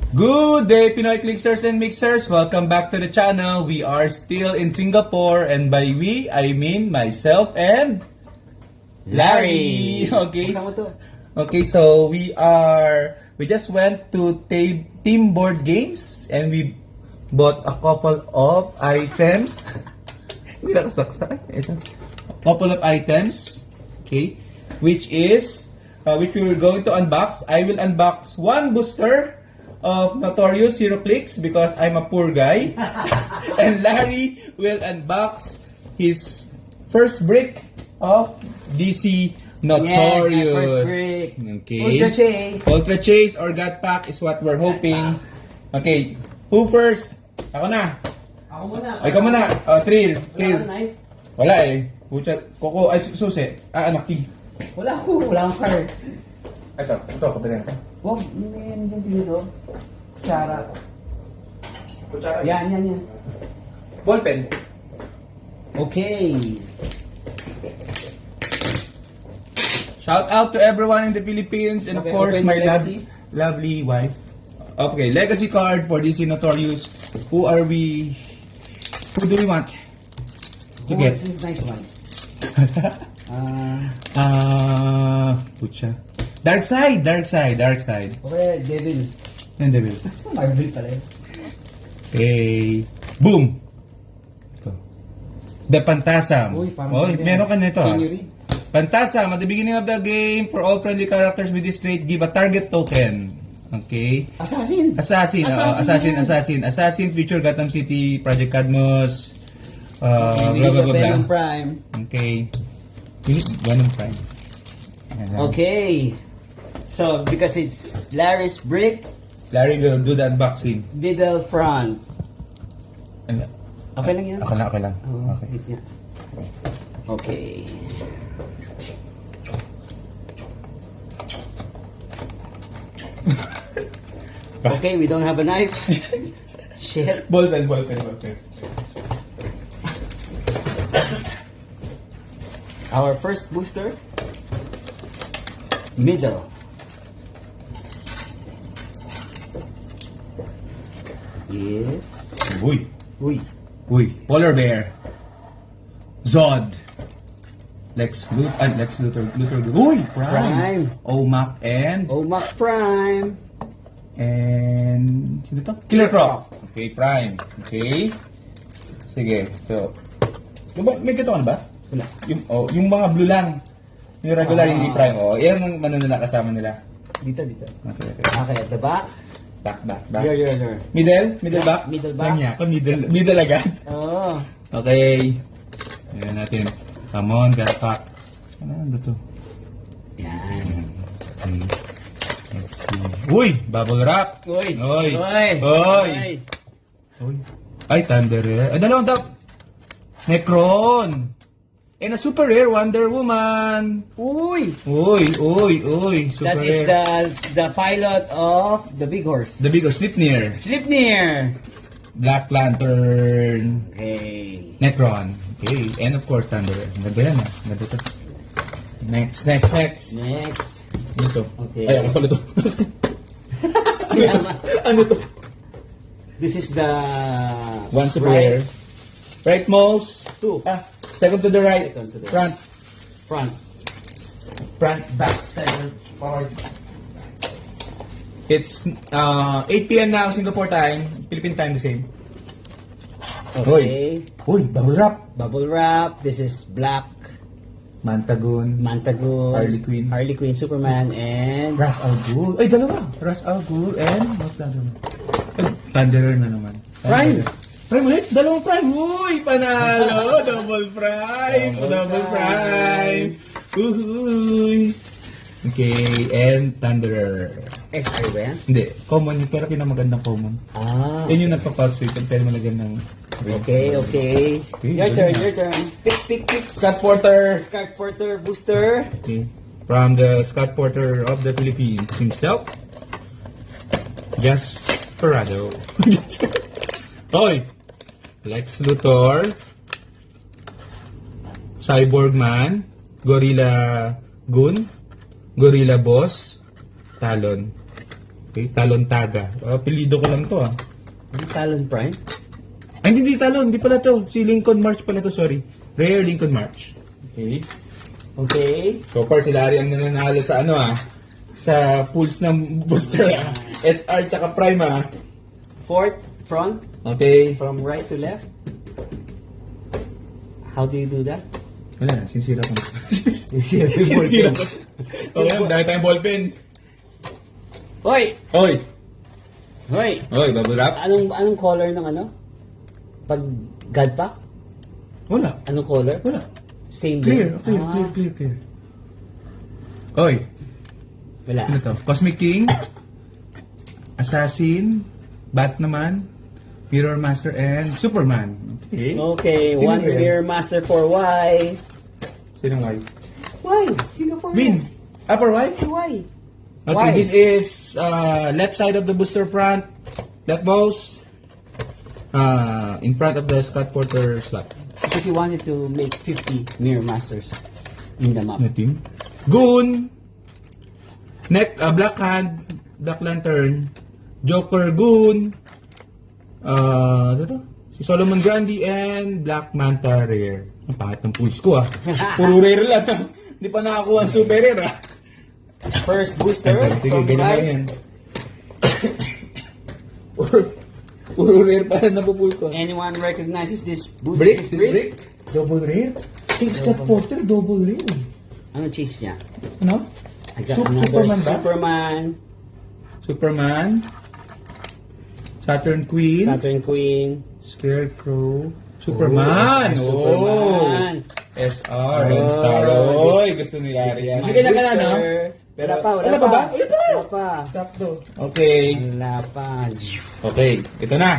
Good day, Pinoy Clicksers and Mixers! Welcome back to the channel. We are still in Singapore, and by we, I mean myself and Larry. Okay, so we just went to team board games and we bought a couple of items. Hindi nakasaksa. Ito. A couple of items, okay, which we were going to unbox. I will unbox one booster of Notorious Heroclix because I'm a poor guy. And Larry will unbox his first brick of DC Notorious. Yes, my first brick. Okay. Ultra Chase or God Pack is what we're hoping. Okay, who first? Ako na. Ako muna. Ikaw muna. Thrill. Wala knife? Wala eh. Pucha, Koko, ay susi. Pig. Wala akong card. Ito, kapila ito. Huwag, may dito. Kutsara. Kutsara. Yan. Ballpen. Okay. Shout out to everyone in the Philippines and of Okay, course open my legacy. lovely wife. Okay, legacy card for DC Notorious. Who do we want to get? This is nice one. Pucha. Dark side. Okay, Devil. Yan, Devil. Marvel pala yun. Okay. Boom! Ito. The Phantasm. Uy, parang Meron ka nito. Can you read? Phantasm, at the beginning of the game, for all friendly characters with this trait, give a target token. Okay. Assassin, Feature Gotham City, Project Cadmus, blah, Venom blah, blah, blah. Prime. Okay. Venom Prime. Okay. So, because it's Larry's brick, Larry will do the unboxing. middle front. Ano? Okay lang yan? Okay lang. Oo, Okay. gitna. Okay. Okay, we don't have a knife. Shit. Ballpen. Our first booster. Middle. Yes. Uy. Polar Bear. Zod. Lex Luthor. Uy! Prime. Omac and Prime. sino to? Killer Croc. Okay, Prime. Okay. Sige. So, may ganito ka na ba? Wala. Yung mga blue lang. Yung regular, hindi Prime. Yan ang manununa kasama nila. Dito. Okay. Okay, at the back. Back. Here. Middle back? Middle back. Kanya ako, middle agad. Oh. Okay. Ayan natin. Come on, got pack. Ano to? Yan. Okay. Let's see. Uy! Bubble wrap! Uy! Ay, Thunder Rare. Ay, dalawang tap! Necron! And a super rare Wonder Woman! Uy! Super That is rare. the pilot of the big horse. The big Sleipnir. Black Lantern. Okay. Necron. Okay. And of course, Thunder Rare. Ganda yan ah. Ganda to. Next. Ano to? Okay. Ay, ako pala to. Ano to? This is the One super rare. Rightmost. Two. Second to the right. Second to the Front, back, center, forward. It's 8 p.m. now, Singapore time. Philippine time the same. Okay. Uy, bubble wrap. This is Black Mantagun. Harley Quinn, Superman, and Ras Al Ghul. Ay, dalawa. Ras Al Ghul and what's the other one? Thunderer na naman. Prime. Prime ulit? Dalawang Prime. Uy, panalo. Double Prime. Uhuy. Okay, and Thunderer. SR ba yan? Hindi, common yun, pero pinamagandang common. Yan yung nagpa-pulse wave, pero malagyan ng... Okay. Your turn. Pick. Scott Porter. Booster. Okay. From the Scott Porter of the Philippines himself. Jasperado. Hoy! Lex Luthor. Cyborg Man. Gorilla Goon. Gorilla Boss. Talon. Okay, Talon Taga. Apelido ko lang to ah. Talon Prime? Ay, hindi Talon. Hindi pala to. Si Lincoln March pala to, sorry. Rare Lincoln March. Okay. Okay. So far, si Larry ang nananalo sa ano ah. Sa pools ng booster ah. SR tsaka Prime ah. Fourth, front, Okay. from right to left. How do you do that? Wala, sinsira ko. Sinsira Sinsira ko. Okay, dahil tayong ballpen. Hoy! Oy! Hoy! Oy, babulap? Anong color ng ano? Pag God pack? Wala. Anong color? Wala. Same Clear, din. clear. Oy, Wala. ano to? Cosmic King, Assassin, Batman, Mirror Master, and Superman. Okay. Okay, Sino one rin? mirror master for Y. Sinong white? Why? Singapore. Win. Upper white? Why? Okay, Why? this is left side of the booster front, leftmost, in front of the Scott Porter slot. Because you wanted to make 50 mirror masters in the map. Nothing. Goon, Black Hand, Black Lantern, Joker Goon, ano to? Si Solomon Grandi, and Black Manta Rare. Ang pangit ng pools ko ah. Puro rare lang ah. Hindi pa nakakuha ang super rare ah. First booster. Sige, from ganyan lang right. yan. Puro rare pa rin napupull ko. Anyone recognizes this booster? Brick? This brick? Double rare? King Scott Porter, double rare. Ano chase niya? Ano? I got another Superman ba? Superman, Saturn Queen, Saturn Queen, Scarecrow, Superman. Oh, Superman. SR, and Star. Oy, gusto ni Larry yan. My Hindi ka na, no? booster. Pero, wala pa ba? Ito na. Wala pa. Sakto. Okay. Wala pa. Okay, ito na.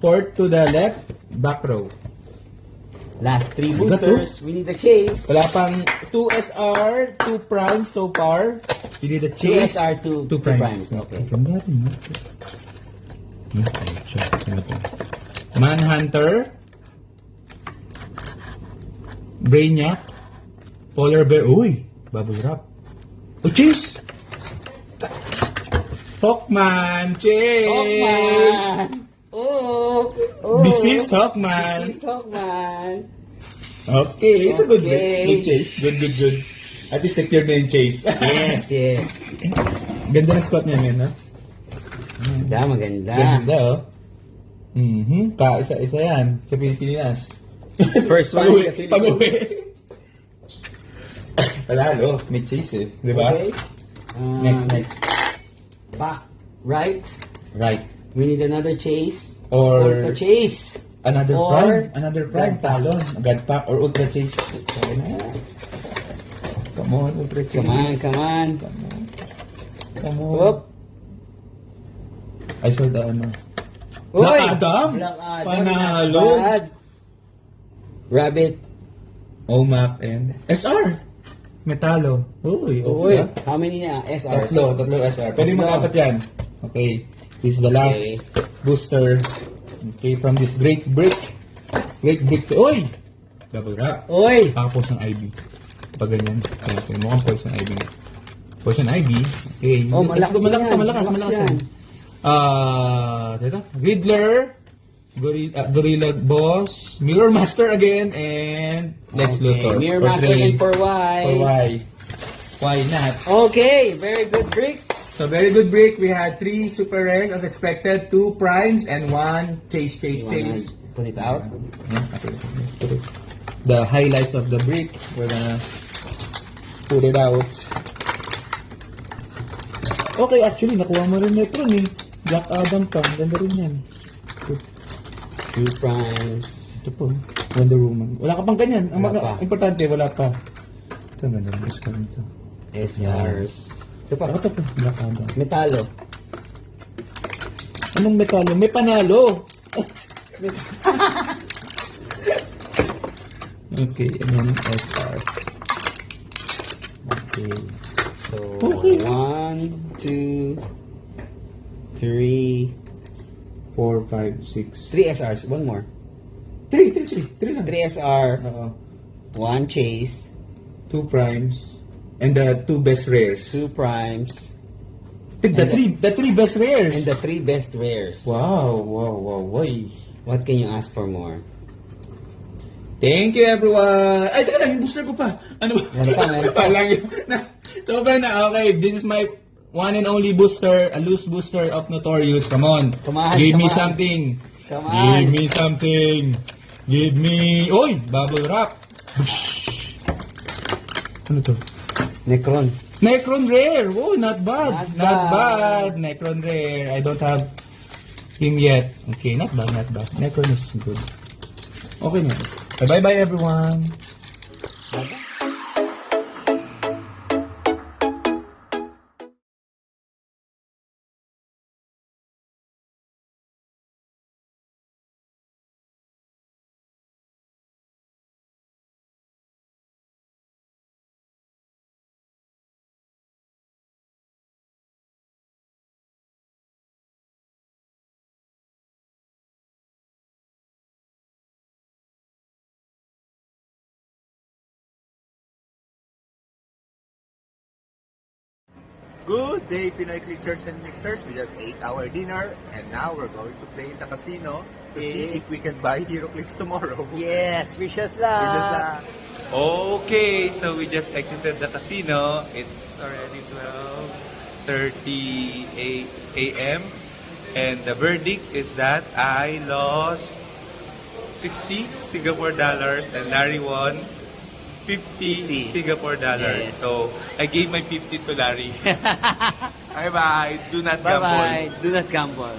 Fourth to the left, back row. Last three boosters. We need the chase. Wala pang 2 SR, 2 Prime so far. You need a chase. 2 SR, 2 primes. Okay. Ganda rin, no? Okay, sure. Ano to? Manhunter, Brainiac, Polar Bear. Uy! Bubble Wrap. Oh, chase! Hawkman! Chase! Hawkman! Oh! This is Hawkman. This is Hawkman. Okay, it's a good Okay. break. Good chase. Good. At least secured na yung chase. Yes. Ganda ng spot niya, men, ha? Maganda. Ganda, oh. Isa yan sa Pilipinas. First one in the Philippines. Pag-uwi. Palalo, may chase eh. Di ba? Okay. Next. Back, right. Right. We need another chase. Or Ultra chase. Another Or prime. Another prime. God Pack. Talon. God Pack or Ultra Chase. Come on, Ultra Chase. Come on. Come on. Whoop. I saw the ano. Uy! Black Adam. Panalo. not bad. Rabbit. OMAP and SR. Metalo. Uy, Uy, okay. how many SRs? Tatlo SR. Pwede Tatlo. mag-apat yan. Okay. This is the last Okay. booster. Okay, from this great break. Uy! Double wrap. Uy! Tapos ng IB. Pag ganyan. Okay, mukhang poison IB. Poison IB. Okay. Oh, malakas Malakas yan. yan. Dito. Riddler. Gorilla Boss. Mirror Master again. And Lex Luthor. Mirror For Master three. and for Y. For Y. Why not? Okay, very good break. So, very good break. We had 3 super rares as expected, 2 primes, and 1 chase. You wanna put it out? Yeah, okay. Let's put it. The highlights of the break, we're gonna put it out. Okay, actually, nakuha mo rin Metron eh. Black Adam pa. Ganda rin yan. 2 primes. Ito po. Wonder Woman. Wala ka pang ganyan. Ang Wala pa. importante, wala pa. Ito, ganda rin. Gusto ko nito. SRs. Ito pa. Ito po. Black Adam. Metalo. Anong metalo? May panalo! Okay, and then SR. Okay. So, Okay. 1, 2, 3, 4, 5, 6. 3 SRs. One more. 3 lang. 3 SR. Oo. 1 chase. 2 primes. And the 2 best rares. 2 primes. The three best rares. And the 3 best rares. Wow. Oy. What can you ask for more? Thank you, everyone. Ay, teka lang, yung booster ko pa. Ano ba? Meron pa. Lang yun. Sobrang na, okay. This is my one and only booster, a loose booster of Notorious. Come on. Give me something. Come on. Give me something. Give me... Oy! Bubble wrap. Ano to? Necron. Necron rare. Oh, not bad. Not bad. Necron rare. I don't have him yet. Okay, not bad. Necron is good. Okay na. Bye-bye, everyone. Good day, Pinoy Clickers and Mixers. We just ate our dinner and now we're going to play in the casino to see if we can buy Heroclix tomorrow. Yes, wishes lang. Okay, so we just exited the casino. It's already 12:30 a.m. And the verdict is that I lost 60 Singapore dollars and Larry won 50 Singapore dollars. Yes. So I gave my 50 to Larry. Bye-bye. Do not gamble. Bye-bye. Do not gamble.